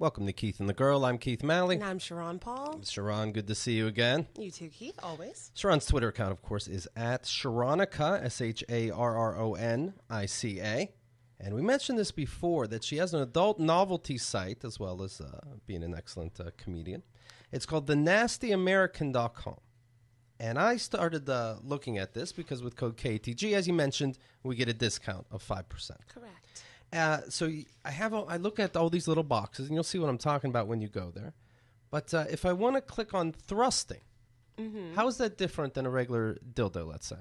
Welcome to Keith and the Girl. I'm Keith Malley. And I'm Sharron Paul. Sharron, good to see you again. You too, Keith, always. Sharron's Twitter account, of course, is at Sharronica, Sharronica. And we mentioned this before, that she has an adult novelty site, as well as being an excellent comedian. It's called thenastyamerican.com. And I started looking at this because with code KATG, as you mentioned, we get a discount of 5%. Correct. So I look at all these little boxes, and you'll see what I'm talking about when you go there. But if I want to click on thrusting, how is that different than a regular dildo, let's say?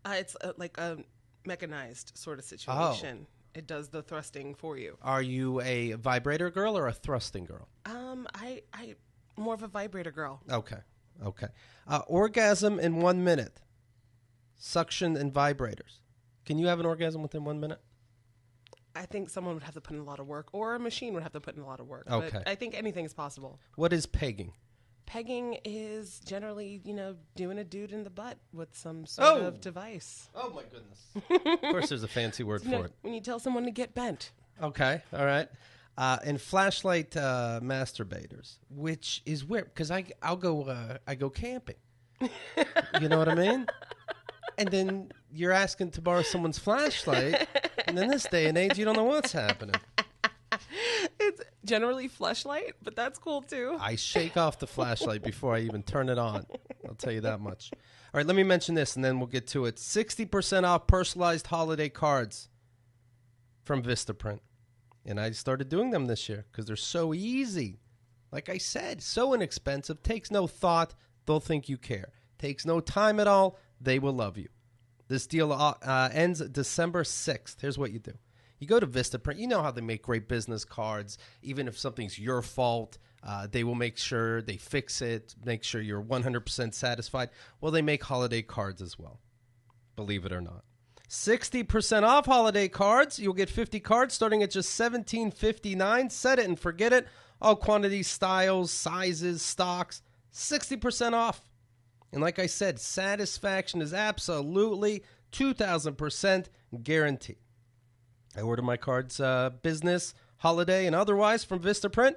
It's like a mechanized sort of situation. It does the thrusting for you. Are you a vibrator girl or a thrusting girl? I more of a vibrator girl. Okay. Orgasm in 1 minute. Suction and vibrators. Can you have an orgasm within 1 minute? I think someone would have to put in a lot of work, or a machine would have to put in a lot of work. Okay. But I think anything is possible. What is pegging? Pegging is generally, doing a dude in the butt with some sort of device. Oh, my goodness. Of course, there's a fancy word for it. When you tell someone to get bent. Okay, all right. And flashlight masturbators, which is weird because I go camping. You know what I mean? And then you're asking to borrow someone's flashlight, and in this day and age, you don't know what's happening. It's generally fleshlight, but that's cool too. I shake off the flashlight before I even turn it on. I'll tell you that much. All right, let me mention this, and then we'll get to it. 60% off personalized holiday cards from Vistaprint. And I started doing them this year because they're so easy. Like I said, so inexpensive. Takes no thought. They'll think you care. Takes no time at all. They will love you. This deal ends December 6th. Here's what you do. You go to Vistaprint. You know how they make great business cards. Even if something's your fault, they will make sure they fix it, make sure you're 100% satisfied. Well, they make holiday cards as well, believe it or not. 60% off holiday cards. You'll get 50 cards starting at just $17.59. Set it and forget it. All quantities, styles, sizes, stocks, 60% off. And like I said, satisfaction is absolutely 2,000% guaranteed. I order my cards business, holiday, and otherwise from Vistaprint,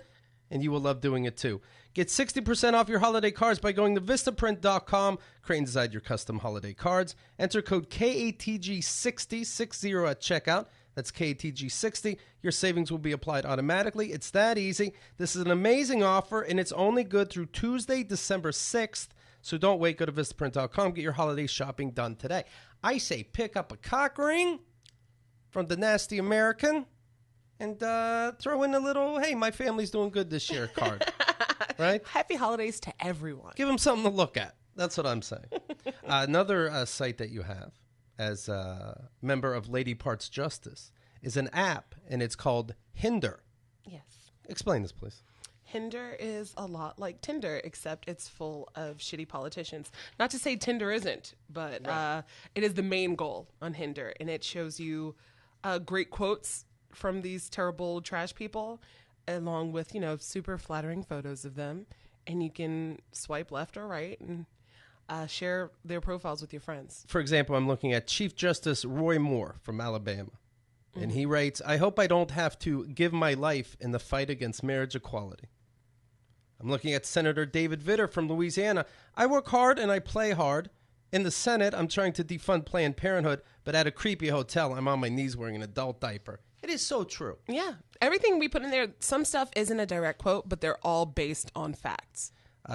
and you will love doing it too. Get 60% off your holiday cards by going to Vistaprint.com, create and design your custom holiday cards. Enter code KATG60 at checkout. That's KATG60. Your savings will be applied automatically. It's that easy. This is an amazing offer, and it's only good through Tuesday, December 6th. So don't wait. Go to Vistaprint.com. Get your holiday shopping done today. I say pick up a cock ring from the Nasty American and throw in a little, hey, my family's doing good this year card. Right? Happy holidays to everyone. Give them something to look at. That's what I'm saying. Another site that you have as a member of Lady Parts Justice is an app, and it's called Hinder. Yes. Explain this, please. Hinder is a lot like Tinder, except it's full of shitty politicians. Not to say Tinder isn't, but it is the main goal on Hinder, and it shows you great quotes from these terrible trash people, along with, super flattering photos of them, and you can swipe left or right and share their profiles with your friends. For example, I'm looking at Chief Justice Roy Moore from Alabama, and he writes, I hope I don't have to give my life in the fight against marriage equality. I'm looking at Senator David Vitter from Louisiana. I work hard and I play hard. In the Senate, I'm trying to defund Planned Parenthood, but at a creepy hotel, I'm on my knees wearing an adult diaper. It is so true. Yeah. Everything we put in there, some stuff isn't a direct quote, but they're all based on facts.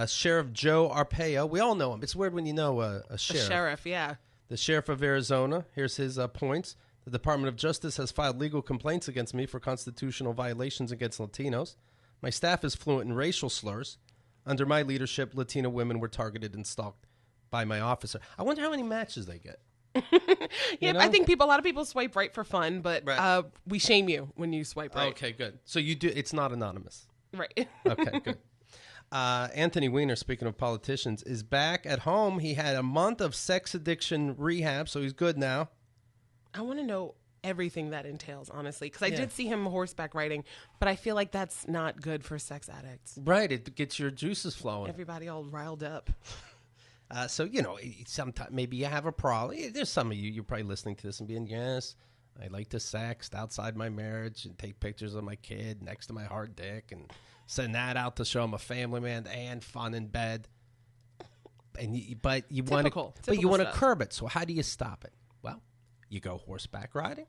Sheriff Joe Arpaio, we all know him. It's weird when you know a sheriff. A sheriff, yeah. The sheriff of Arizona, here's his points. The Department of Justice has filed legal complaints against me for constitutional violations against Latinos. My staff is fluent in racial slurs. Under my leadership, Latino women were targeted and stalked by my officer. I wonder how many matches they get. Yeah, I think a lot of people swipe right for fun, but we shame you when you swipe right. Okay, good. So you do. It's not anonymous. Right. Okay, good. Anthony Weiner, speaking of politicians, is back at home. He had a month of sex addiction rehab, so he's good now. I want to know everything that entails, honestly, because I did see him horseback riding, but I feel like that's not good for sex addicts. Right. It gets your juices flowing. Everybody all riled up. So, sometimes maybe you have a problem. There's some of you're probably listening to this and being, yes, I like to sext outside my marriage and take pictures of my kid next to my hard dick and send that out to show I'm a family man and fun in bed. But you want to curb it. So how do you stop it? Well, you go horseback riding.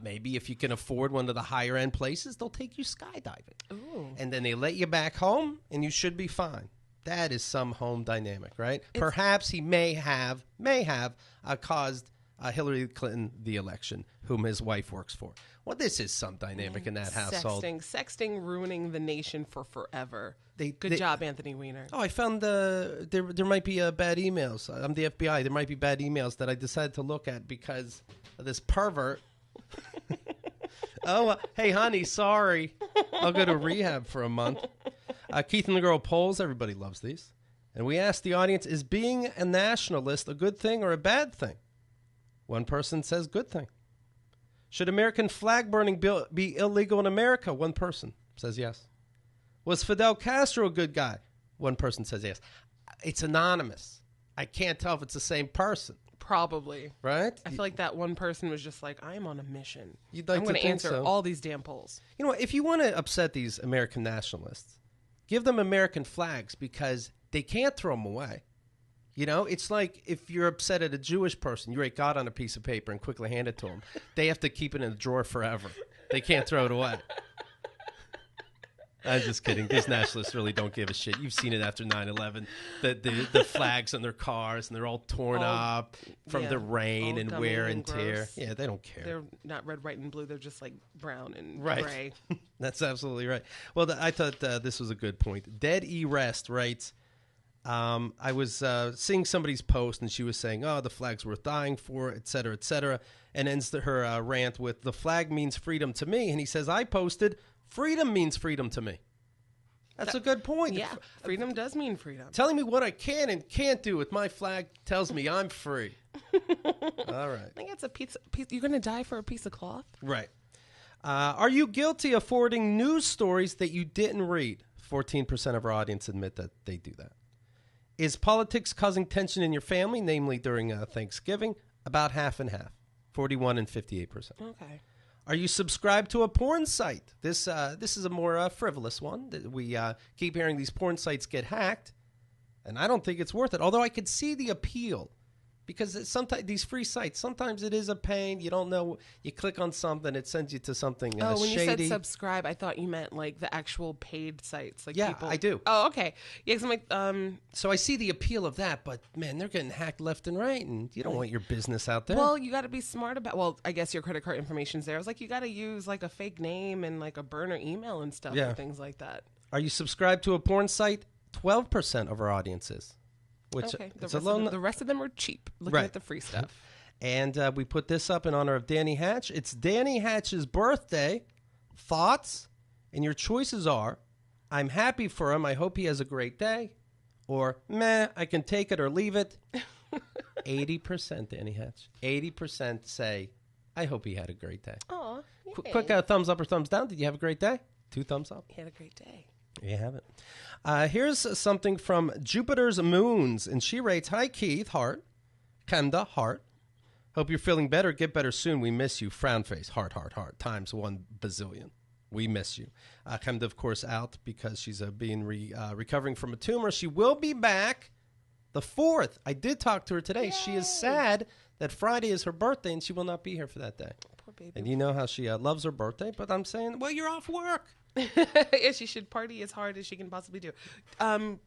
Maybe if you can afford one of the higher end places, they'll take you skydiving. Ooh. And then they let you back home, and you should be fine. That is some home dynamic, right? Perhaps he may have caused Hillary Clinton the election, whom his wife works for. Well, this is some dynamic in that household. Sexting ruining the nation for forever. Good job, Anthony Weiner. Oh, I found there might be bad emails. I'm the FBI. There might be bad emails that I decided to look at because of this pervert. Hey, honey, sorry. I'll go to rehab for a month. Keith and the Girl polls. Everybody loves these. And we asked the audience, is being a nationalist a good thing or a bad thing? One person says good thing. Should American flag burning be illegal in America? One person says yes. Was Fidel Castro a good guy? One person says yes. It's anonymous. I can't tell if it's the same person. Probably. Right? I feel like that one person was just like, I'm on a mission. You'd like I'm going to to answer so. all these damn polls. You know what? If you want to upset these American nationalists, give them American flags because they can't throw them away. You know, it's like if you're upset at a Jewish person, you write God on a piece of paper and quickly hand it to them. They have to keep it in a drawer forever. They can't throw it away. I'm just kidding. These nationalists really don't give a shit. You've seen it after 9/11. The flags on their cars, and they're all torn up from the rain and wear and tear. Gross. Yeah, they don't care. They're not red, white, and blue. They're just like brown and right. gray. That's absolutely right. Well, I thought this was a good point. Dead E. Rest writes, I was seeing somebody's post, and she was saying, oh, the flag's worth dying for, et cetera, and ends her rant with, the flag means freedom to me. And he says, I posted, freedom means freedom to me. That's a good point. Yeah, freedom does mean freedom. Telling me what I can and can't do with my flag tells me I'm free. All right. I think it's a piece. You're going to die for a piece of cloth? Right. Are you guilty of forwarding news stories that you didn't read? 14% of our audience admit that they do that. Is politics causing tension in your family, namely during Thanksgiving? About half and half, 41 and 58%. Okay. Are you subscribed to a porn site? This is a more frivolous one. We keep hearing these porn sites get hacked, and I don't think it's worth it. Although I could see the appeal, because sometimes these free sites, sometimes it is a pain. You don't know. You click on something, it sends you to something when shady. You said subscribe, I thought you meant like the actual paid sites. Like yeah, people... I do. Oh, okay. Yeah, because I'm like, So I see the appeal of that, but man, they're getting hacked left and right, and you don't want your business out there. Well, you got to be smart about. Well, I guess your credit card information's there. I was like, you got to use like a fake name and like a burner email and stuff and things like that. Are you subscribed to a porn site? 12% of our audience is. Which okay, the rest of them are cheap. Looking at the free stuff. And we put this up in honor of Danny Hatch. It's Danny Hatch's birthday. Thoughts? And your choices are, I'm happy for him. I hope he has a great day. Or, meh, I can take it or leave it. 80%, Danny Hatch. 80% say, I hope he had a great day. Aw, quick thumbs up or thumbs down. Did you have a great day? 2 thumbs up. He had a great day. You have it. Here's something from Jupiter's Moons, and she rates, hi, Keith, heart. Kenda, heart. Hope you're feeling better. Get better soon. We miss you. Frown face, heart, times 1 bazillion. We miss you. Kenda, of course, out because she's recovering from a tumor. She will be back the 4th. I did talk to her today. Yay. She is sad that Friday is her birthday, and she will not be here for that day. Poor baby. And you know how she loves her birthday, but I'm saying, well, you're off work. Yeah, she should party as hard as she can possibly do.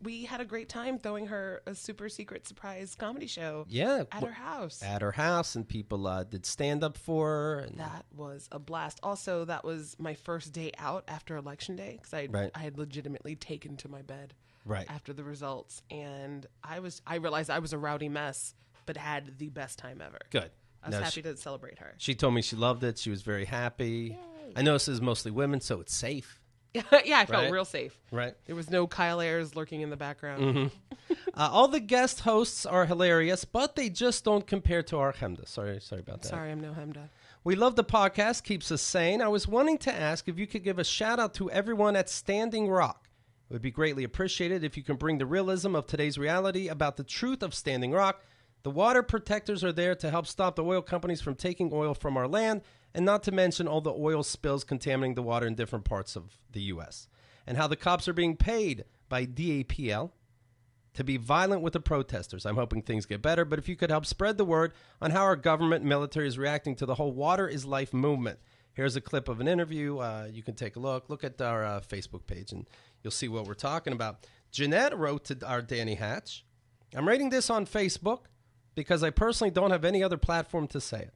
We had a great time throwing her a super secret surprise comedy show at her house. At her house, and people did stand-up for her. And that was a blast. Also, that was my first day out after Election Day, because I had legitimately taken to my bed after the results. And I realized I was a rowdy mess, but had the best time ever. Good. I was happy to celebrate her. She told me she loved it. She was very happy. Yay. I know this is mostly women, so it's safe. Yeah, I felt real safe. Right. There was no Kyle Ayers lurking in the background. Mm-hmm. All the guest hosts are hilarious, but they just don't compare to our Hemda. Sorry about that. Sorry, I'm no Hemda. We love the podcast. Keeps us sane. I was wanting to ask if you could give a shout-out to everyone at Standing Rock. It would be greatly appreciated if you can bring the realism of today's reality about the truth of Standing Rock The water protectors are there to help stop the oil companies from taking oil from our land, and not to mention all the oil spills contaminating the water in different parts of the U.S. And how the cops are being paid by DAPL to be violent with the protesters. I'm hoping things get better, but if you could help spread the word on how our government and military is reacting to the whole water is life movement. Here's a clip of an interview. You can take a look. Look at our Facebook page, and you'll see what we're talking about. Jeanette wrote to our Danny Hatch, I'm writing this on Facebook because I personally don't have any other platform to say it.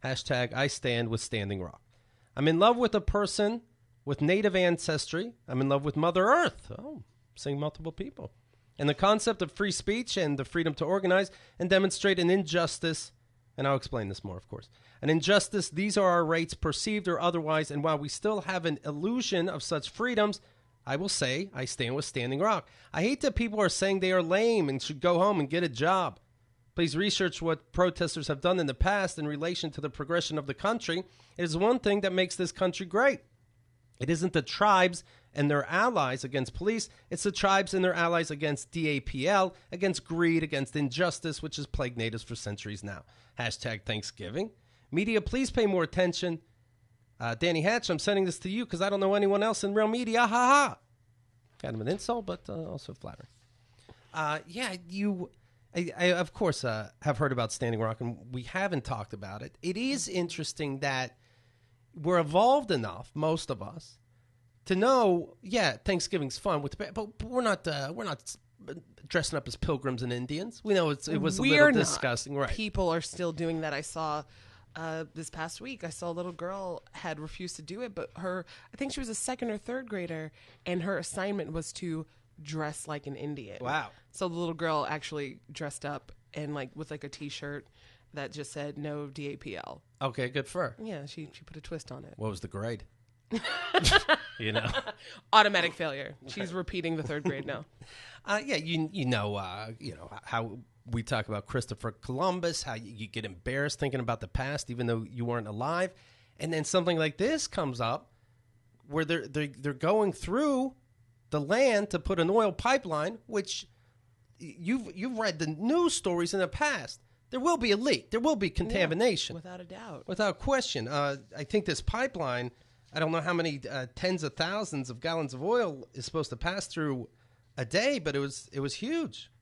Hashtag I stand with Standing Rock. I'm in love with a person with native ancestry. I'm in love with Mother Earth. Oh, saying multiple people. And the concept of free speech and the freedom to organize and demonstrate an injustice, and I'll explain this more, of course. An injustice, these are our rights, perceived or otherwise, and while we still have an illusion of such freedoms, I will say I stand with Standing Rock. I hate that people are saying they are lame and should go home and get a job. Please research what protesters have done in the past in relation to the progression of the country. It is one thing that makes this country great. It isn't the tribes and their allies against police. It's the tribes and their allies against DAPL, against greed, against injustice, which has plagued natives for centuries now. Hashtag Thanksgiving. Media, please pay more attention. Danny Hatch, I'm sending this to you because I don't know anyone else in real media. Ha ha. Kind of an insult, but also flattering. I of course, have heard about Standing Rock, and we haven't talked about it. It is interesting that we're evolved enough, most of us, to know, Thanksgiving's fun, but we're not dressing up as pilgrims and Indians. We know it was a little disgusting. Right. People are still doing that. I saw this past week, I saw a little girl had refused to do it, but I think she was a second or third grader, and her assignment was to dress like an Indian. Wow. So the little girl actually dressed up and with a T-shirt that just said no DAPL. Okay, good for her. Yeah, she put a twist on it. What was the grade? Automatic failure. She's repeating the third grade now. You know how we talk about Christopher Columbus, how you get embarrassed thinking about the past even though you weren't alive, and then something like this comes up where they're going through the land to put an oil pipeline, which you've read the news stories in the past. There will be a leak. There will be contamination. Without a doubt. Without question. I think this pipeline, I don't know how many tens of thousands of gallons of oil is supposed to pass through a day, but it was huge.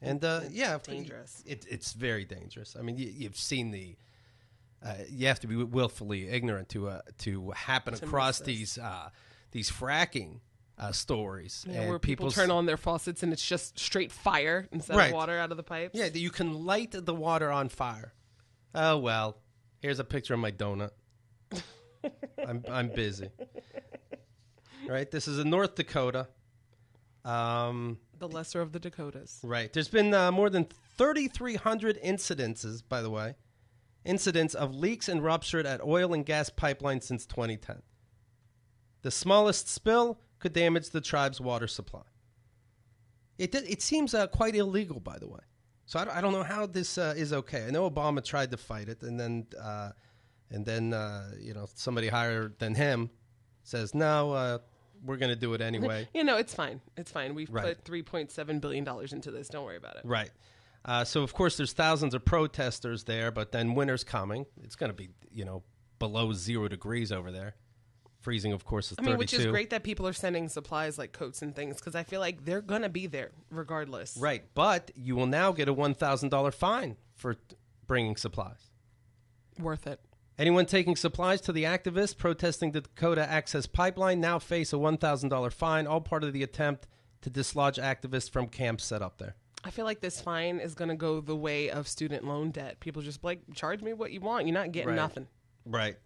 And dangerous. It's very dangerous. I mean, you've seen you have to be willfully ignorant to happen across these fracking stories, and where people turn on their faucets and it's just straight fire instead of water out of the pipes. Yeah, you can light the water on fire. Oh well, here's a picture of my donut. I'm busy. Right, this is in North Dakota. The lesser of the Dakotas. Right, there's been more than 3,300 incidences, by the way, of leaks and ruptured at oil and gas pipelines since 2010. The smallest spill could damage the tribe's water supply. It seems quite illegal, by the way. So I don't know how this is okay. I know Obama tried to fight it, and then somebody higher than him says no. We're going to do it anyway. It's fine. It's fine. We've put $3.7 billion into this. Don't worry about it. Right. So of course there's thousands of protesters there, but then winter's coming. It's going to be below 0 degrees over there. Freezing, of course, is 32. Which is great that people are sending supplies like coats and things, because I feel like they're going to be there regardless. Right, but you will now get a $1,000 fine for bringing supplies. Worth it. Anyone taking supplies to the activists protesting the Dakota Access Pipeline now face a $1,000 fine, all part of the attempt to dislodge activists from camps set up there. I feel like this fine is going to go the way of student loan debt. People just charge me what you want. You're not getting nothing. Right.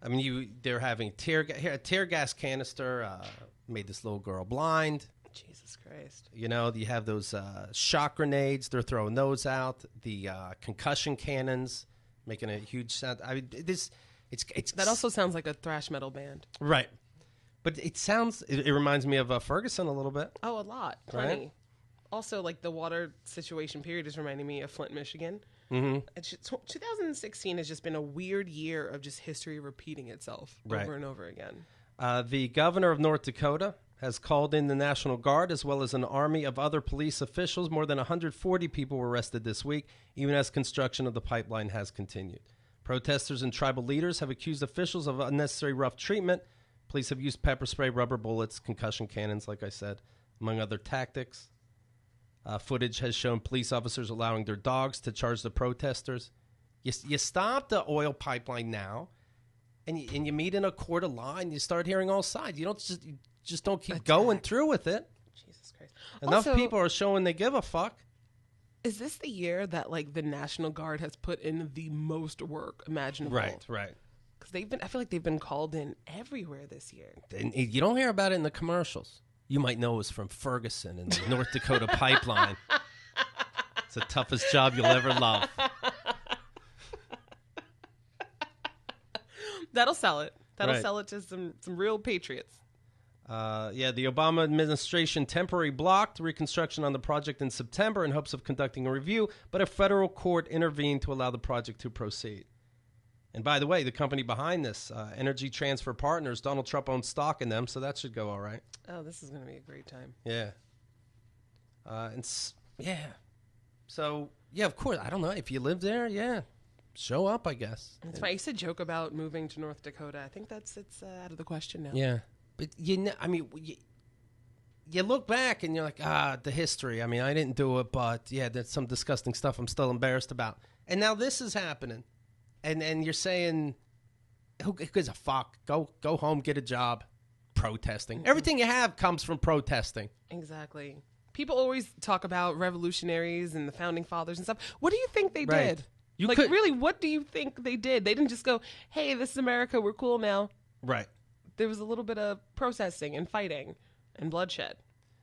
I mean, they're having a tear gas canister made this little girl blind. Jesus Christ. You have those shock grenades. They're throwing those out. The concussion cannons making a huge sound. I mean, that also sounds like a thrash metal band. Right. But it reminds me of Ferguson a little bit. Oh, a lot. Plenty. Right? Also, the water situation period is reminding me of Flint, Michigan. Mm-hmm. 2016 has just been a weird year of just history repeating itself over and over again. The governor of North Dakota has called in the National Guard as well as an army of other police officials. More than 140 people were arrested this week, even as construction of the pipeline has continued. Protesters and tribal leaders have accused officials of unnecessary rough treatment. Police have used pepper spray, rubber bullets, concussion cannons, like I said, among other tactics. Footage has shown police officers allowing their dogs to charge the protesters. You stop the oil pipeline now, and you meet in a court of law, and you start hearing all sides. You just don't keep going through with it. Jesus Christ. Enough Also, people are showing they give a fuck. Is this the year that like the National Guard has put in the most work imaginable? Right. Because I feel like they've been called in everywhere this year. And you don't hear about it in the commercials. You might know it was from Ferguson and the North Dakota pipeline. It's the toughest job you'll ever love. That'll sell it. That'll sell it to some real patriots. The Obama administration temporarily blocked reconstruction on the project in September in hopes of conducting a review, but a federal court intervened to allow the project to proceed. And by the way, the company behind this, Energy Transfer Partners, Donald Trump owns stock in them, so that should go all right. Oh, this is going to be a great time. Yeah. So, yeah, of course. I don't know. If you live there, yeah. Show up, I guess. It's funny. I used to joke about moving to North Dakota. I think it's out of the question now. Yeah. But, you look back and you're like, the history. I mean, I didn't do it, but, yeah, there's some disgusting stuff I'm still embarrassed about. And now this is happening. And you're saying, who gives a fuck? Go home, get a job. Protesting. Mm-hmm. Everything you have comes from protesting. Exactly. People always talk about revolutionaries and the founding fathers and stuff. What do you think they did? Really, what do you think they did? They didn't just go, hey, this is America, we're cool now. Right. There was a little bit of protesting and fighting and bloodshed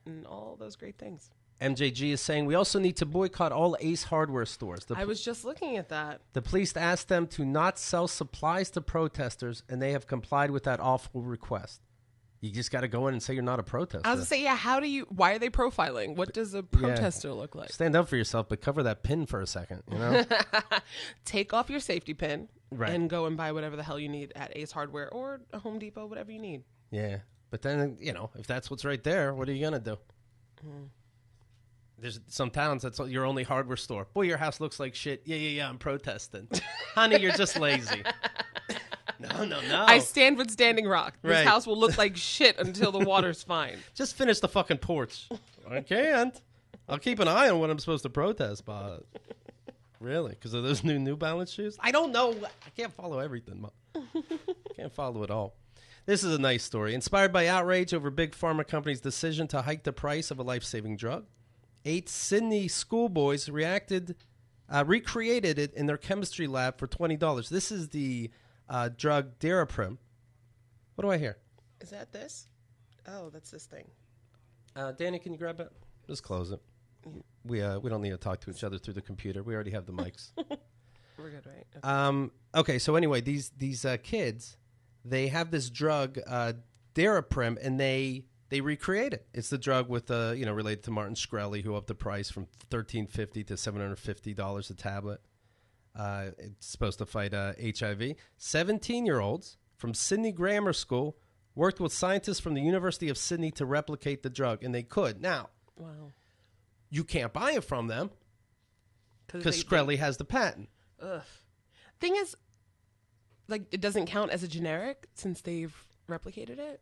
and all those great things. MJG is saying we also need to boycott all Ace Hardware stores. I was just looking at that. The police asked them to not sell supplies to protesters, and they have complied with that awful request. You just got to go in and say you're not a protester. I was going to say, why are they profiling? What does a protester look like? Stand up for yourself, but cover that pin for a second, you know? Take off your safety pin and go and buy whatever the hell you need at Ace Hardware or a Home Depot, whatever you need. Yeah. But then, if that's what's right there, what are you going to do? There's some towns that's your only hardware store. Boy, your house looks like shit. Yeah, I'm protesting. Honey, you're just lazy. No. I stand with Standing Rock. This house will look like shit until the water's fine. Just finish the fucking porch. I can't. I'll keep an eye on what I'm supposed to protest, but really? Because of those New Balance shoes? I don't know. I can't follow everything. Can't follow it all. This is a nice story. Inspired by outrage over Big Pharma Company's decision to hike the price of a life-saving drug, 8 Sydney schoolboys recreated it in their chemistry lab for $20. This is the drug Daraprim. What do I hear? Is that this? Oh, that's this thing. Danny, can you grab it? Just close it. We don't need to talk to each other through the computer. We already have the mics. We're good, right? Okay. So anyway, these kids, they have this drug Daraprim, and they recreate it. It's the drug with related to Martin Shkreli, who upped the price from $13.50 to $750 a tablet. It's supposed to fight HIV. 17-year-olds from Sydney Grammar School worked with scientists from the University of Sydney to replicate the drug, and they could. Now, you can't buy it from them because Shkreli has the patent. Ugh. Thing is, it doesn't count as a generic since they've replicated it?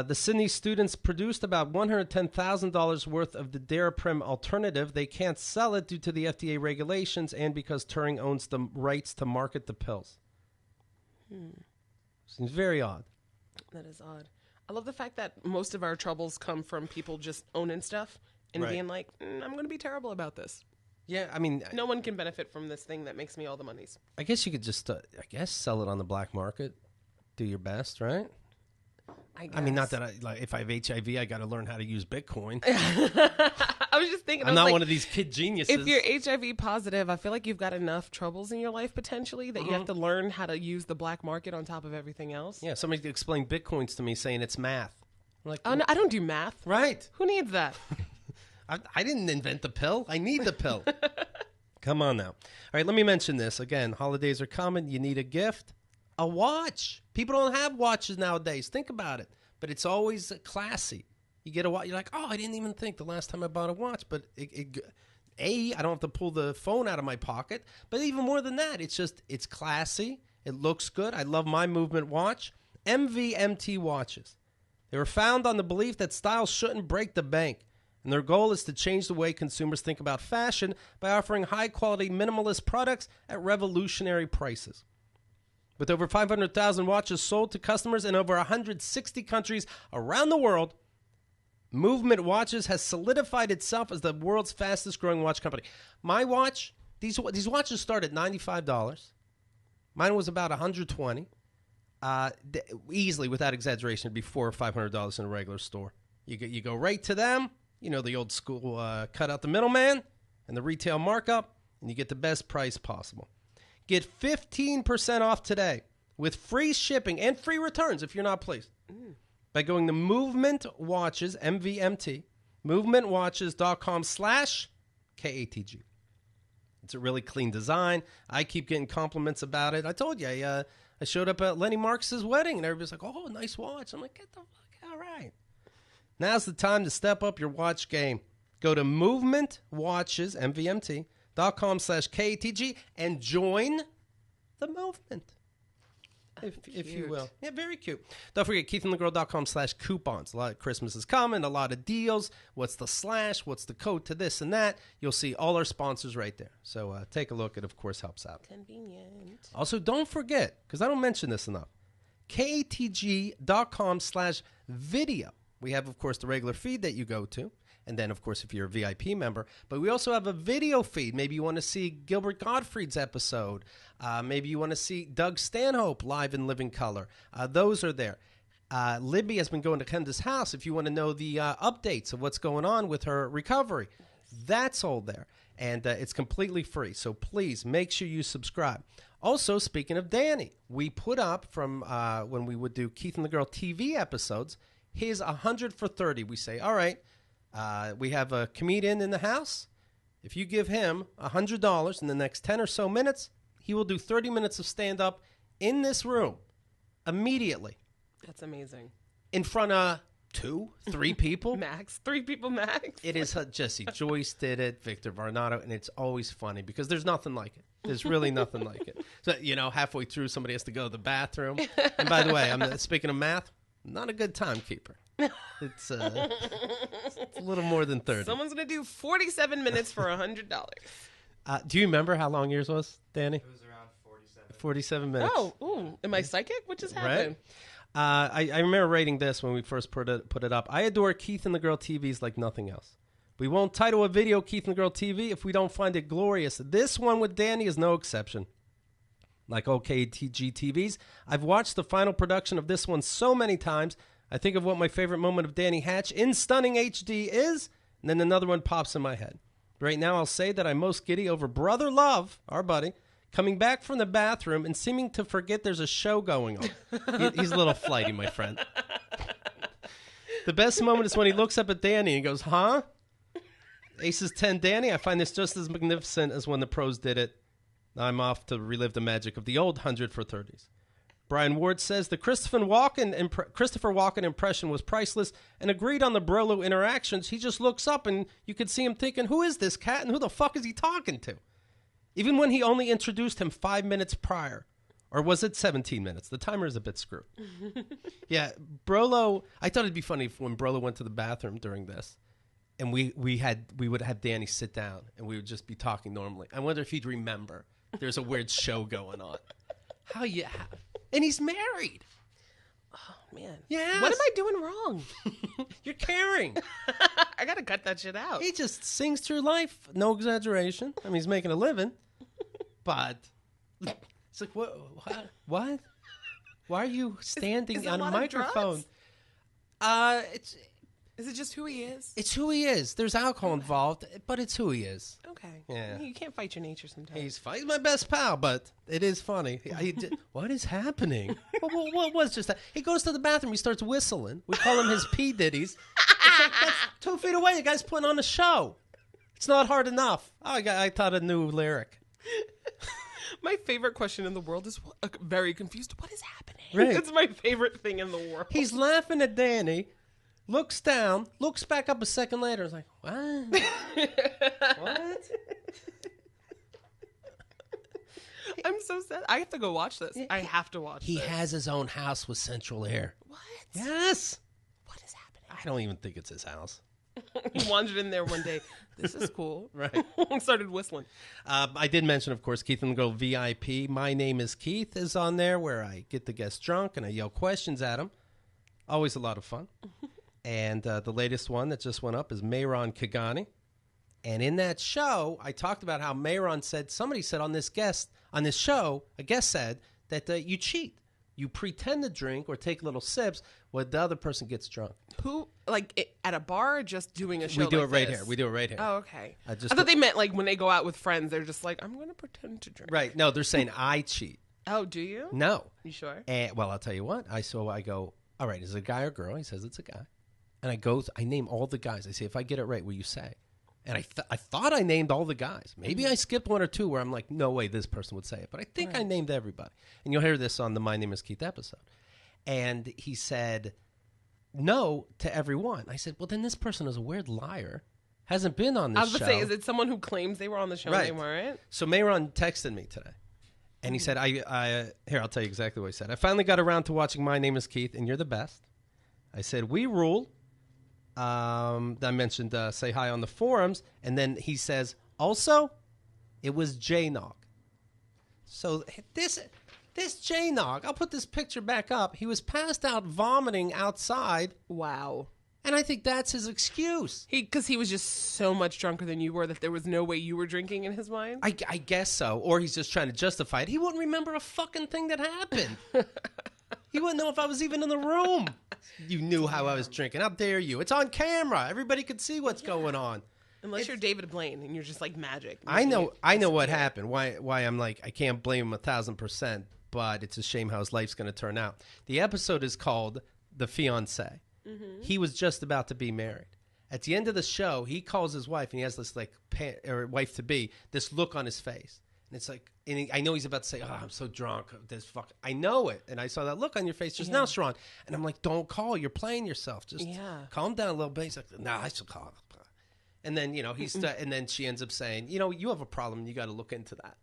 The Sydney students produced about $110,000 worth of the Daraprim alternative. They can't sell it due to the FDA regulations and because Turing owns the rights to market the pills. Seems very odd. That is odd. I love the fact that most of our troubles come from people just owning stuff and being like, I'm going to be terrible about this. Yeah, I mean... No one can benefit from this thing that makes me all the monies. I guess you could just, sell it on the black market. Do your best, right? I mean, not that if I have HIV, I got to learn how to use Bitcoin. I was just thinking. I'm not one of these kid geniuses. If you're HIV positive, I feel like you've got enough troubles in your life potentially that you have to learn how to use the black market on top of everything else. Yeah, somebody could explain Bitcoins to me saying it's math. I'm like, oh, no, I don't do math. Right. Who needs that? I didn't invent the pill. I need the pill. Come on now. All right, let me mention this. Again, holidays are coming. You need a gift. A watch. People don't have watches nowadays. Think about it. But it's always classy. You get a watch. You're like, oh, I didn't even think the last time I bought a watch. But I don't have to pull the phone out of my pocket. But even more than that, it's classy. It looks good. I love my movement watch. MVMT watches. They were found on the belief that style shouldn't break the bank. And their goal is to change the way consumers think about fashion by offering high-quality minimalist products at revolutionary prices. With over 500,000 watches sold to customers in over 160 countries around the world, Movement Watches has solidified itself as the world's fastest-growing watch company. My watch, these watches start at $95. Mine was about $120. Easily, without exaggeration, it'd be $400 or $500 in a regular store. You go right to them. You know, the old school cut out the middleman and the retail markup, and you get the best price possible. Get 15% off today with free shipping and free returns if you're not pleased by going to Movement Watches, MVMT, movementwatches.com/KATG. It's a really clean design. I keep getting compliments about it. I told you, I showed up at Lenny Marcus's wedding, and everybody's like, oh, nice watch. I'm like, get the fuck, all right. Now's the time to step up your watch game. Go to Movement Watches, MVMT.com/KATG, and join the movement, if you will. Yeah, very cute. Don't forget, KeithandTheGirl.com/coupons. A lot of Christmas is coming, a lot of deals. What's the slash? What's the code to this and that? You'll see all our sponsors right there. So take a look. It, of course, helps out. Convenient. Also, don't forget, because I don't mention this enough, KATG.com/video. We have, of course, the regular feed that you go to. And then, of course, if you're a VIP member. But we also have a video feed. Maybe you want to see Gilbert Gottfried's episode. Maybe you want to see Doug Stanhope live in living color. Those are there. Libby has been going to Kenda's house. If you want to know the updates of what's going on with her recovery, that's all there. And it's completely free. So please make sure you subscribe. Also, speaking of Danny, we put up from when we would do Keith and the Girl TV episodes, his 100 for 30. We say, all right, we have a comedian in the house. If you give him $100 in the next 10 or so minutes, he will do 30 minutes of stand-up in this room immediately. That's amazing. In front of 2, 3 people. Max. 3 people max. It is Jesse Joyce did it, Victor Varnado, and it's always funny because there's nothing like it. There's really nothing like it. So, halfway through, somebody has to go to the bathroom. And by the way, speaking of math, not a good timekeeper. It's a little more than 30. Someone's going to do 47 minutes for $100. Do you remember how long yours was, Danny? It was around 47. 47 minutes. Oh, ooh. Am I psychic? What just happened? Right? I remember rating this when we first put it up. I adore Keith and the Girl TVs like nothing else. We won't title a video Keith and the Girl TV if we don't find it glorious. This one with Danny is no exception. Like KATG TVs, I've watched the final production of this one so many times. I think of what my favorite moment of Danny Hatch in stunning HD is, and then another one pops in my head. Right now, I'll say that I'm most giddy over Brother Love, our buddy, coming back from the bathroom and seeming to forget there's a show going on. He's a little flighty, my friend. The best moment is when he looks up at Danny and goes, huh? Aces 10 Danny, I find this just as magnificent as when the pros did it. I'm off to relive the magic of the old 100 for 30s. Brian Ward says the Christopher Walken impression was priceless and agreed on the Brolo interactions. He just looks up and you could see him thinking, who is this cat and who the fuck is he talking to? Even when he only introduced him 5 minutes prior. Or was it 17 minutes? The timer is a bit screwed. Yeah, Brolo, I thought it'd be funny if when Brolo went to the bathroom during this and we would have Danny sit down and we would just be talking normally. I wonder if he'd remember there's a weird show going on. How you have? And he's married. Oh, man. Yes. What am I doing wrong? You're caring. I got to cut that shit out. He just sings through life. No exaggeration. I mean, he's making a living. But it's like, what? Why are you standing on a microphone? Is it just who he is? It's who he is. There's alcohol involved, but it's who he is. Okay. Yeah. You can't fight your nature sometimes. He's my best pal, but it is funny. What is happening? What was just that? He goes to the bathroom. He starts whistling. We call him his P. Diddy's. It's like, that's 2 feet away. The guy's putting on a show. It's not hard enough. Oh, I thought a new lyric. My favorite question in the world is very confused. What is happening? Right. It's my favorite thing in the world. He's laughing at Danny. looks down, looks back up a second later. Is like, what? What? I'm so sad. I have to go watch this. I have to watch He this. has his own house with central air. What? Yes. What is happening? I don't even think it's his house. He wandered in there one day. This is cool. Right. Started whistling. I did mention, of course, Keith and Girl VIP. My Name is Keith is on there, where I get the guests drunk and I yell questions at them. Always a lot of fun. And the latest one that just went up is Mehran Khaghani. And in that show, I talked about how Mehran said, somebody said on this show, a guest said that you cheat. You pretend to drink or take little sips while the other person gets drunk. Who, like, at a bar or just doing a show We do like it right this? here. We do it right here. Oh, okay. I I thought they meant, like, when they go out with friends, they're just like, I'm going to pretend to drink. Right. No, they're saying I cheat. Oh, do you? No. You sure? Well, I'll tell you what. I go, all right, is it a guy or girl? He says it's a guy. And I name all the guys. I say, if I get it right, will you say? And I thought I named all the guys. Maybe I skipped one or two where I'm like, no way this person would say it. But I think I named everybody. And you'll hear this on the My Name is Keith episode. And he said no to everyone. I said, well, then this person is a weird liar. Hasn't been on this show. I was going to say, is it someone who claims they were on the show and they weren't? So Mehran texted me today. And he said, here, I'll tell you exactly what he said. I finally got around to watching My Name is Keith, and you're the best. I said, we rule. I mentioned say hi on the forums. And then he says, also, it was J-Nog. So this J-Nog, I'll put this picture back up. He was passed out vomiting outside. Wow. And I think that's his excuse. Because he was just so much drunker than you were that there was no way you were drinking in his mind? I guess so. Or he's just trying to justify it. He wouldn't remember a fucking thing that happened. He wouldn't know if I was even in the room. You knew how I was drinking. How dare you? It's on camera. Everybody could see what's going on. Unless you're David Blaine and you're just like magic. I know what happened. Why I'm like, I can't blame him 1,000%, but it's a shame how his life's going to turn out. The episode is called The Fiancé. Mm-hmm. He was just about to be married. At the end of the show, he calls his wife, and he has this like wife to be, this look on his face, and it's like, and I know he's about to say, "Oh, I'm so drunk." I know it, and I saw that look on your face just now, Sharron, and I'm like, "Don't call. You're playing yourself. Just calm down a little bit." He's like, "No, I should call." And then and then she ends up saying, "You have a problem. You got to look into that."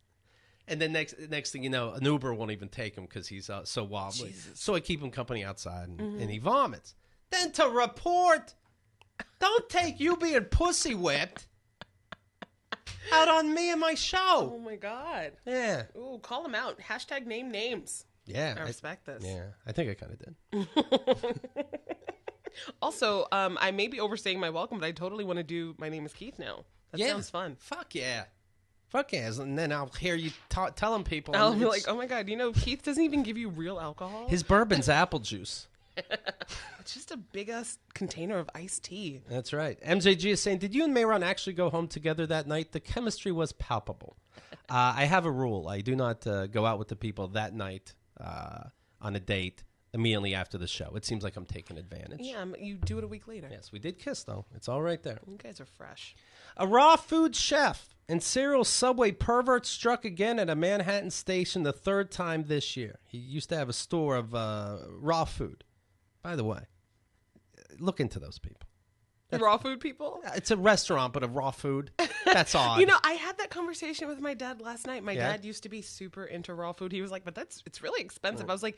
And then next thing you know, an Uber won't even take him because he's so wobbly. Jesus. So I keep him company outside, and he vomits. Then to report, don't take you being pussy whipped out on me and my show. Oh my God. Yeah. Ooh, call him out. # name names. Yeah. I respect this. Yeah, I think I kind of did. Also, I may be overstaying my welcome, but I totally want to do My Name is Keith now. That sounds fun. Fuck yeah. Fuck yeah. And then I'll hear you telling people. I'll be like, oh my God, Keith doesn't even give you real alcohol? His bourbon's apple juice. It's just a big-ass container of iced tea. That's right. MJG is saying, did you and Mehran actually go home together that night? The chemistry was palpable. I have a rule. I do not go out with the people that night on a date immediately after the show. It seems like I'm taking advantage. Yeah, you do it a week later. Yes, we did kiss, though. It's all right there. You guys are fresh. A raw food chef and serial subway pervert struck again at a Manhattan station the third time this year. He used to have a store of raw food. By the way, look into those people. Raw food people? It's a restaurant, but of raw food. That's odd. I had that conversation with my dad last night. My dad used to be super into raw food. He was like, but it's really expensive. I was like,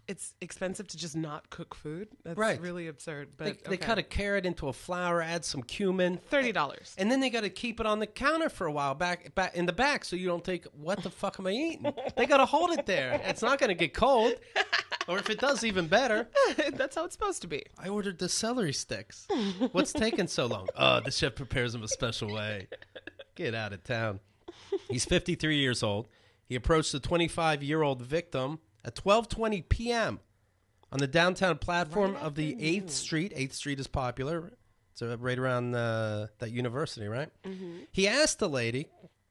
it's expensive to just not cook food? That's really absurd. But they cut a carrot into a flour, add some cumin. $30. And then they got to keep it on the counter for a while back in the back so you don't think, what the fuck am I eating? They got to hold it there. It's not going to get cold. Or if it does, even better. That's how it's supposed to be. I ordered the celery sticks. What's taking so long? Oh, the chef prepares them a special way. Get out of town. He's 53 years old. He approached the 25-year-old victim at 12:20 p.m. on the downtown platform of the 8th Street. 8th Street is popular. It's right around that university, right? Mm-hmm. He asked the lady,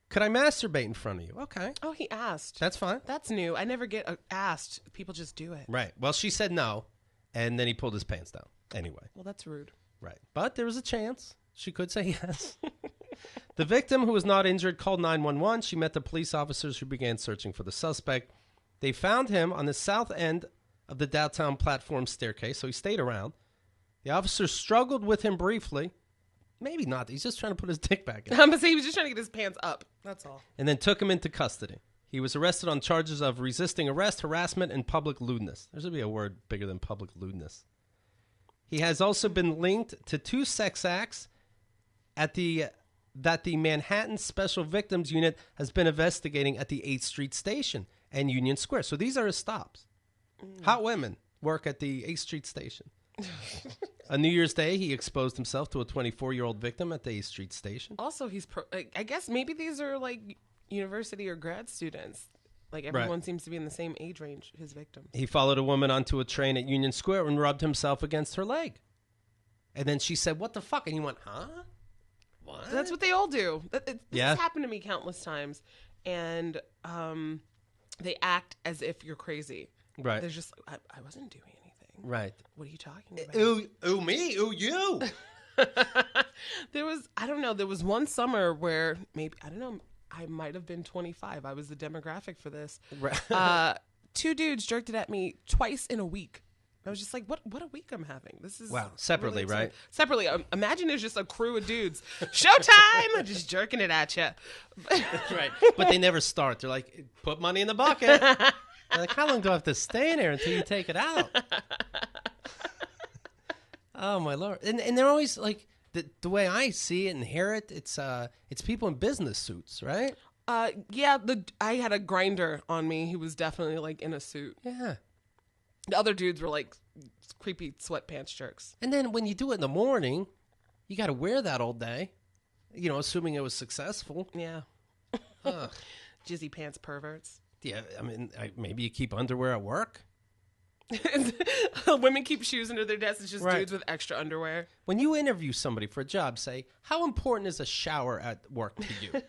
could I masturbate in front of you? Okay. Oh, he asked. That's fine. That's new. I never get asked. People just do it. Right. Well, she said no, and then he pulled his pants down. Anyway. Well, that's rude. Right. But there was a chance. She could say yes. The victim, who was not injured, called 911. She met the police officers who began searching for the suspect. They found him on the south end of the downtown platform staircase, so he stayed around. The officer struggled with him briefly. Maybe not. He's just trying to put his dick back in. I'm gonna say he was just trying to get his pants up. That's all. And then took him into custody. He was arrested on charges of resisting arrest, harassment, and public lewdness. There's going to be a word bigger than public lewdness. He has also been linked to 2 sex acts that the Manhattan Special Victims Unit has been investigating at the 8th Street Station and Union Square. So these are his stops. Hot women work at the 8th Street Station. On New Year's Day, he exposed himself to a 24-year-old victim at the 8th Street Station. Also, I guess maybe these are like university or grad students. Like everyone seems to be in the same age range, his victims. He followed a woman onto a train at Union Square and rubbed himself against her leg. And then she said, "What the fuck?" And he went, "Huh? What?" That's what they all do. This has happened to me countless times. And they act as if you're crazy. Right. They're just, I wasn't doing anything. Right. What are you talking about? Ooh, me? Ooh, you. There was one summer where maybe, I don't know, I might have been 25. I was the demographic for this. Right. 2 dudes jerked it at me twice in a week. I was just like, what a week I'm having. This is wow. Separately, really right? Separately. Imagine there's just a crew of dudes. Showtime! Just jerking it at you. Right. But they never start. They're like, put money in the bucket. They're like, how long do I have to stay in here until you take it out? Oh, my Lord. And they're always like, the way I see it and hear it, it's people in business suits, right? Yeah, I had a grinder on me. He was definitely like in a suit. Yeah. The other dudes were like creepy sweatpants jerks. And then when you do it in the morning, you got to wear that all day, assuming it was successful. Yeah. Jizzy pants perverts. Yeah, I mean, maybe you keep underwear at work. Women keep shoes under their desks. It's just Right. dudes with extra underwear. When you interview somebody for a job, say, how important is a shower at work to you?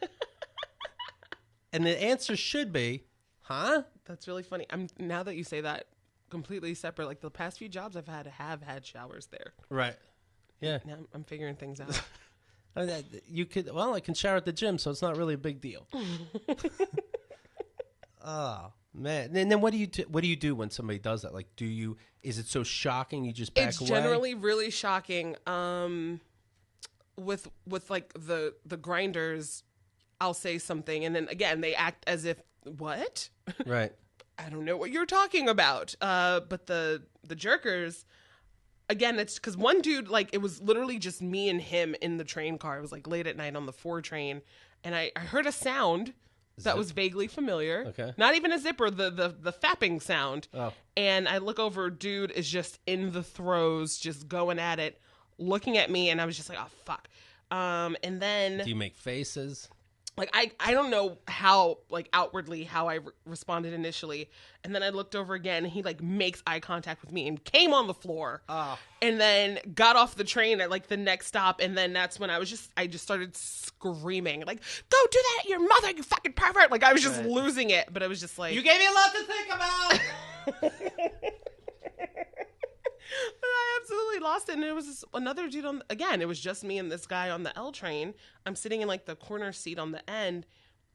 And the answer should be, huh? That's really funny. Now that you say that, completely separate. Like the past few jobs I've had showers there. Right. Yeah. Now I'm figuring things out. I can shower at the gym, so it's not really a big deal. Oh, man. And then what do you do when somebody does that? Like, is it so shocking you just back away? It's generally really shocking. With like the grinders, I'll say something, and then again they act as if, what? Right. I don't know what you're talking about. But the jerkers, again, it's because one dude, like, it was literally just me and him in the train car. It was like late at night on the 4 train, and I heard a sound that was vaguely familiar. Okay. Not even a zipper, the fapping sound. Oh. And I look over, dude is just in the throes, just going at it, looking at me, and I was just like, oh, fuck. And then... Do you make faces? Like, I don't know how, like, outwardly how I responded initially. And then I looked over again, and he, like, makes eye contact with me and came on the floor. Oh. And then got off the train at, like, the next stop. And then that's when I just started screaming. Like, go do that at your mother, you fucking pervert. Like, I was just losing it. But I was just like... You gave me a lot to think about! I absolutely lost it. And it was another dude it was just me and this guy on the L train. I'm sitting in like the corner seat on the end,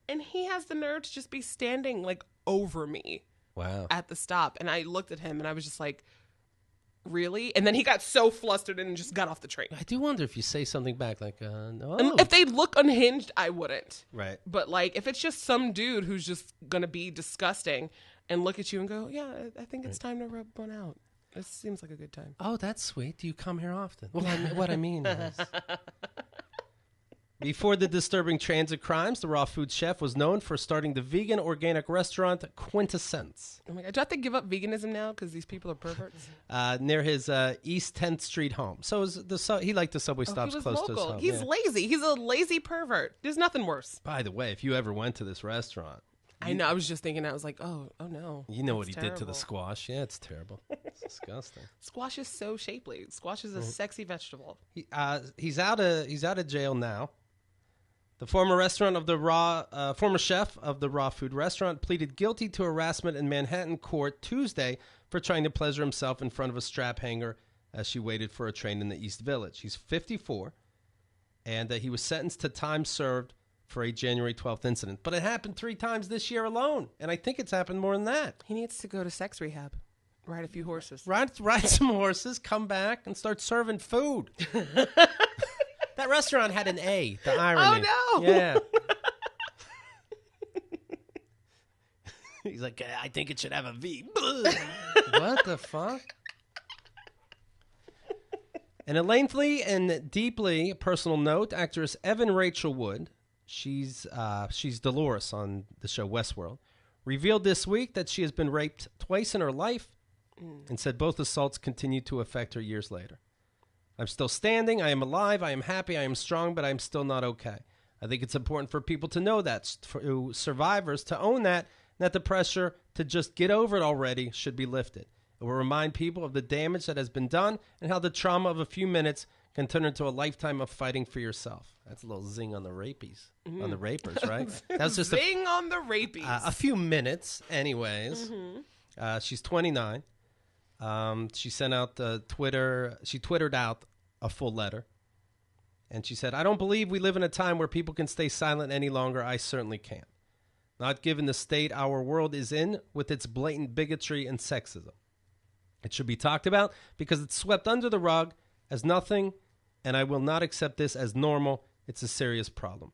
and he has the nerve to just be standing like over me. Wow. At the stop. And I looked at him and I was just like, really? And then he got so flustered and just got off the train. I do wonder if you say something back like, no. And if they look unhinged, I wouldn't. Right. But like, if it's just some dude who's just going to be disgusting and look at you and go, yeah, I think it's time to rub one out. It seems like a good time. Oh, that's sweet. Do you come here often? Well, what I mean is... Before the disturbing transit crimes, the raw food chef was known for starting the vegan organic restaurant Quintessence. Oh my God. Do I have to give up veganism now because these people are perverts? Near his East 10th Street home. So he liked the subway stops close local. to his home. He's lazy. He's a lazy pervert. There's nothing worse. By the way, if you ever went to this restaurant... I know. I was just thinking, I was like, oh no. You know what he did to the squash. Yeah, it's terrible. It's disgusting. Squash is so shapely. Squash is a sexy vegetable. He's out of jail now. The former former chef of the raw food restaurant pleaded guilty to harassment in Manhattan court Tuesday for trying to pleasure himself in front of a strap hanger as she waited for a train in the East Village. He's 54, and he was sentenced to time served for a January 12th incident. But it happened 3 times this year alone, and I think it's happened more than that. He needs to go to sex rehab. Ride a few horses. Ride some horses, come back, and start serving food. That restaurant had an A, the irony. Oh, no. Yeah. He's like, I think it should have a V. What the fuck? And a lengthy and deeply personal note, actress Evan Rachel Wood, she's Dolores on the show Westworld, revealed this week that she has been raped twice in her life and said both assaults continue to affect her years later. I'm still standing. I am alive. I am happy. I am strong, but I'm still not okay. I think it's important for people to know that, for survivors to own that, and that the pressure to just get over it already should be lifted. It will remind people of the damage that has been done and how the trauma of a few minutes can turn into a lifetime of fighting for yourself. That's a little zing on the rapies, on the rapers, right? That was just zing on the rapies. A few minutes, anyways. She's 29. She sent out Twitter. She twittered out a full letter, and she said, "I don't believe we live in a time where people can stay silent any longer. I certainly can't. Not given the state our world is in with its blatant bigotry and sexism. It should be talked about because it's swept under the rug as nothing, and I will not accept this as normal. It's a serious problem.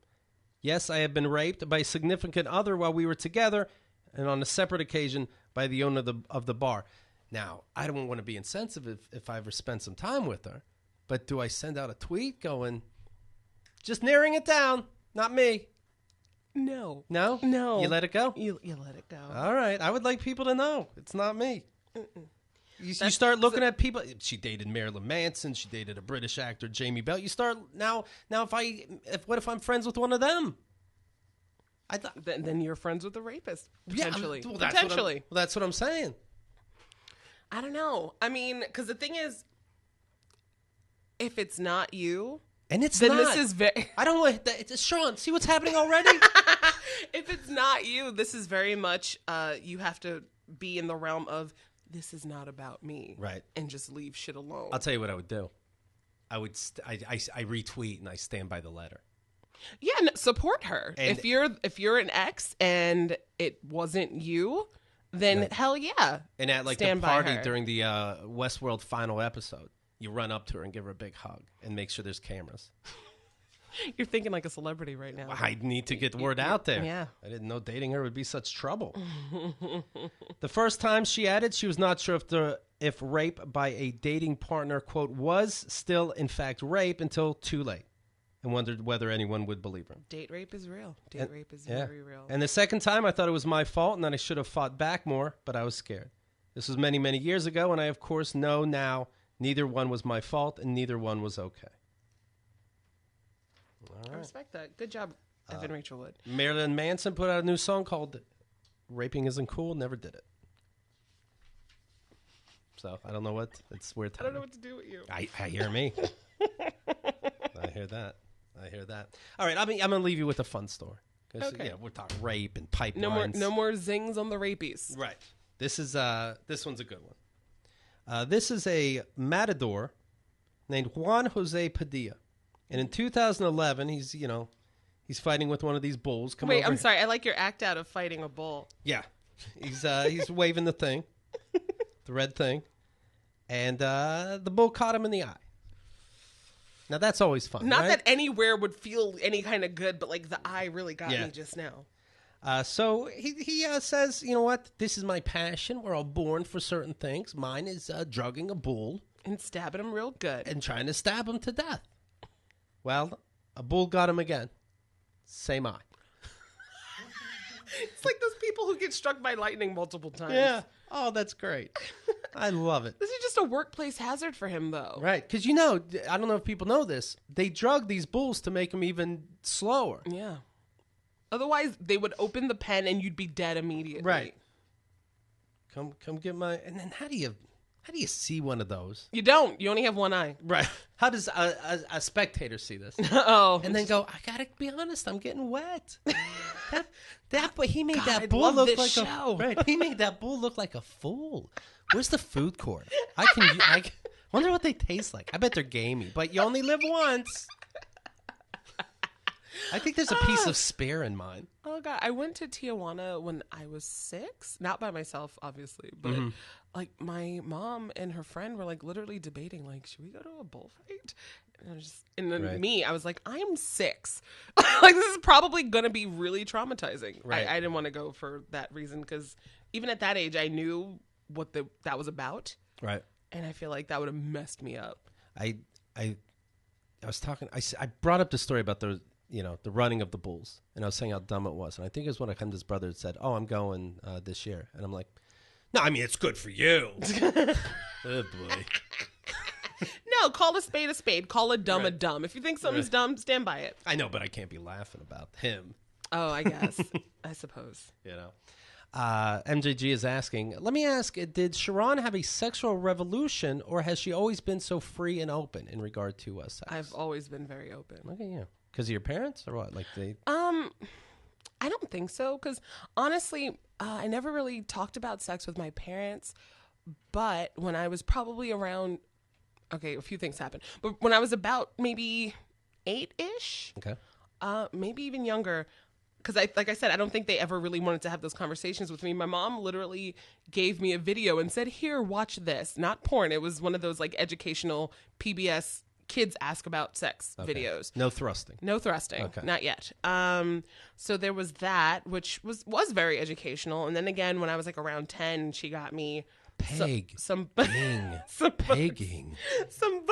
Yes, I have been raped by a significant other while we were together, and on a separate occasion by the owner of the bar." Now, I don't want to be insensitive if I ever spend some time with her, but do I send out a tweet going, just narrowing it down, not me? No. No? No. You let it go? You let it go. All right. I would like people to know. It's not me. You start looking at people. She dated Marilyn Manson. She dated a British actor, Jamie Bell. You start now. What if I'm friends with one of them? Then you're friends with the rapist potentially. Yeah, potentially. That's what I'm saying. I don't know. I mean, because the thing is, if it's not you, and it's then not. This is very. I don't want that. Sean, see what's happening already. If it's not you, this is very much. You have to be in the realm of this is not about me, right? And just leave shit alone. I'll tell you what I would do. I would. I retweet and I stand by the letter. Yeah, support her. And if you're an ex and it wasn't you, then hell yeah. And at the party during the Westworld final episode, you run up to her and give her a big hug and make sure there's cameras. You're thinking like a celebrity right now. I need to get the word out there. Yeah. I didn't know dating her would be such trouble. The first time she added she was not sure if rape by a dating partner, quote, was still in fact rape until too late, and wondered whether anyone would believe her. Date rape is real. Rape is very real. And the second time, I thought it was my fault and that I should have fought back more, but I was scared. This was many, many years ago, and I, of course, know now neither one was my fault and neither one was okay. All right. I respect that. Good job, Evan Rachel Wood. Marilyn Manson put out a new song called Raping Isn't Cool, never did it. So, I don't know what. It's weird timing. I don't know what to do with you. I hear me. I hear that. All right, I'm going to leave you with a fun story. Okay. Yeah, we're talking rape and pipelines. No more zings on the rapies. Right. This one's a good one. This is a matador named Juan Jose Padilla. And in 2011, he's fighting with one of these bulls. Wait, I'm sorry. I like your act out of fighting a bull. Yeah. He's waving the thing, the red thing. And the bull caught him in the eye. Now, that's always fun, Not right? that anywhere would feel any kind of good, but like the eye really got me just now. So he says, you know what? This is my passion. We're all born for certain things. Mine is drugging a bull. And stabbing him real good. And trying to stab him to death. Well, a bull got him again. Same eye. It's like those people who get struck by lightning multiple times. Yeah. Oh, that's great. I love it. This is just a workplace hazard for him, though. Right. Because, I don't know if people know this. They drug these bulls to make them even slower. Yeah. Otherwise, they would open the pen and you'd be dead immediately. Right. Come get my... And then how do you see one of those? You don't. You only have one eye. Right. How does a spectator see this? Oh. And then go, I gotta be honest, I'm getting wet. He made that bull love look this like show. Right. He made that bull look like a fool. Where's the food court? I wonder what they taste like. I bet they're gamey, but you only live once. I think there's a piece of spare in mine. Oh, God. I went to Tijuana when I was 6. Not by myself, obviously. But like my mom and her friend were like literally debating, like, should we go to a bullfight? And then me, I was like, I'm 6. Like, this is probably going to be really traumatizing. Right. I didn't want to go for that reason because even at that age, I knew what that was about. Right. And I feel like that would have messed me up. I was talking. I brought up the story about the running of the bulls, and I was saying how dumb it was. And I think it was one of Kenda's brothers said, "Oh, I'm going this year," and I'm like, "No, I mean it's good for you." Oh boy. No, call a spade a spade. Call a dumb a dumb. If you think something's dumb, stand by it. I know, but I can't be laughing about him. Oh, I guess. I suppose. MJG is asking, let me ask, did Sharron have a sexual revolution, or has she always been so free and open in regard to sex? I've always been very open. Look at you. Because of your parents, or what? Like they? I don't think so. Because honestly, I never really talked about sex with my parents. But when I was probably around, a few things happened. But when I was about maybe 8-ish, maybe even younger. Because like I said, I don't think they ever really wanted to have those conversations with me. My mom literally gave me a video and said, "Here, watch this." Not porn. It was one of those like educational PBS kids ask about sex videos. No thrusting. No thrusting. Okay. Not yet. So there was that, which was very educational. And then again, when I was like around 10, she got me some pegging. Some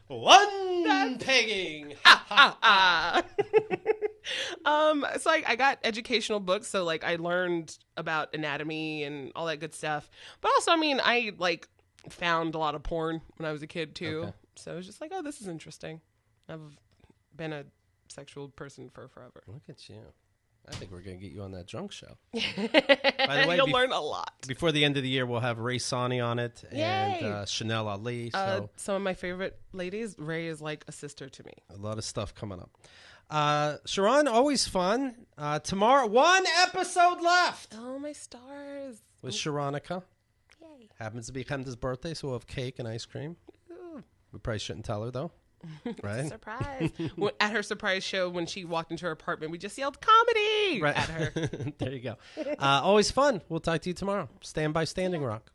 One pegging. So I got educational books, so like I learned about anatomy and all that good stuff. But also, I mean, I like found a lot of porn when I was a kid too. Okay. So it was just like, oh, this is interesting. I've been a sexual person for forever. Look at you. I think we're going to get you on that drunk show. By the way, you'll learn a lot. Before the end of the year, we'll have Ray Sani on it. Yay. And Chanel Ali. So. Some of my favorite ladies. Ray is like a sister to me. A lot of stuff coming up. Sharron, always fun. Tomorrow, 1 episode left. Oh, my stars. With Sharonica. Yay. Happens to be Kenda's birthday, so we'll have cake and ice cream. Ooh. We probably shouldn't tell her, though. Right? Surprise. At her surprise show, when she walked into her apartment, we just yelled comedy at her. There you go. Always fun. We'll talk to you tomorrow. Stand by Standing Rock.